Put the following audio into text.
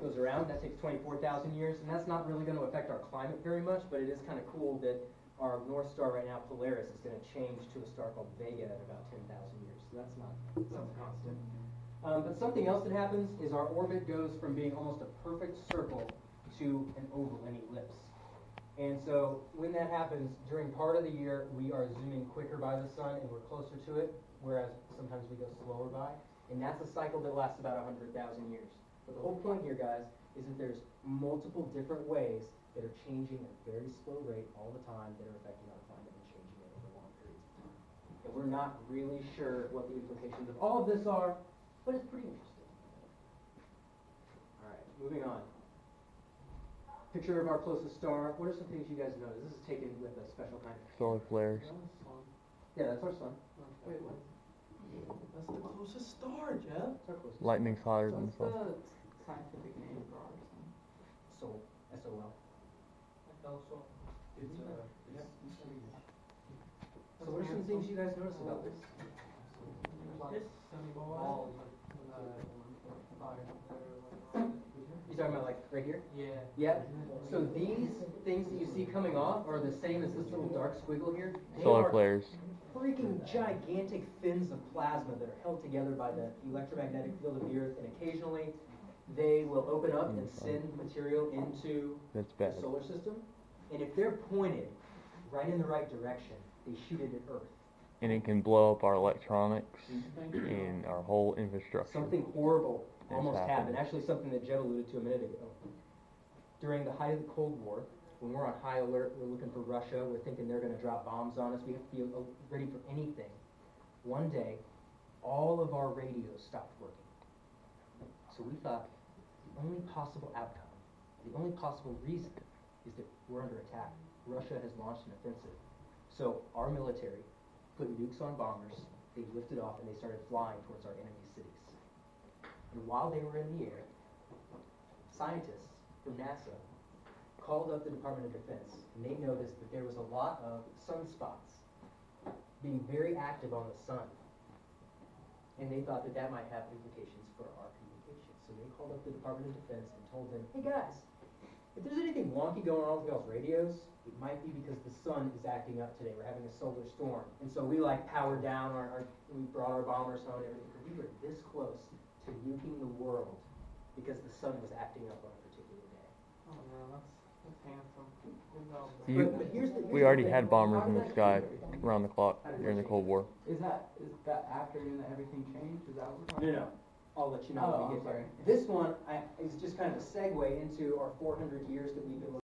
goes around. That takes 24,000 years, and that's not really going to affect our climate very much, but it is kind of cool that our North Star right now, Polaris, is going to change to a star called Vega at about 10,000 years. So that's not constant. But something else that happens is our orbit goes from being almost a perfect circle to an oval, an ellipse. And so when that happens, during part of the year, we are zooming quicker by the sun and we're closer to it, whereas sometimes we go slower by. And that's a cycle that lasts about 100,000 years. But the whole point here, guys, is that there's multiple different ways that are changing at a very slow rate all the time that are affecting our climate and changing it over long periods of time. And we're not really sure what the implications of all of this are, but it's pretty interesting. All right, moving on. Picture of our closest star. What are some things you guys notice? This is taken with a special kind of solar flares. Yeah, that's our sun. Wait, what? That's the closest star, Jeff. It's our closest. Lightning's hotter than the sun. What's the scientific name for our sun? Sol. S-O-L. It's So what are some things you guys notice about this? You talking about like right here? Yeah. Yeah. So these things that you see coming off are the same as this little dark squiggle here. They Solar are flares. freaking gigantic fins of plasma that are held together by the electromagnetic field of the Earth, and occasionally they will open up and send material into the solar system. And if they're pointed right in the right direction, they shoot it at Earth. And it can blow up our electronics and our whole infrastructure. Something horrible almost happened. Actually, something that Jeb alluded to a minute ago. During the height of the Cold War, when we're on high alert, we're looking for Russia, we're thinking they're going to drop bombs on us, we have to be ready for anything. One day, all of our radios stopped working. So we thought the only possible outcome, the only possible reason is that we're under attack. Russia has launched an offensive. So our military put nukes on bombers, they lifted off and they started flying towards our enemy cities. And while they were in the air, scientists from NASA called up the Department of Defense, and they noticed that there was a lot of sunspots being very active on the sun. And they thought that that might have implications for our communications. So they called up the Department of Defense and told them, hey guys, if there's anything wonky going on with y'all's radios, it might be because the sun is acting up today. We're having a solar storm. And so we powered down we brought our bombers home and everything. We were this close to nuking the world because the sun was acting up on a particular day. Oh man, that's handsome. We already had bombers in the sky around the clock during the Cold War. Is that after everything changed? Is that what we're talking about? No. I'll let you know when we get there. This one is just kind of a segue into our 400 years that we've been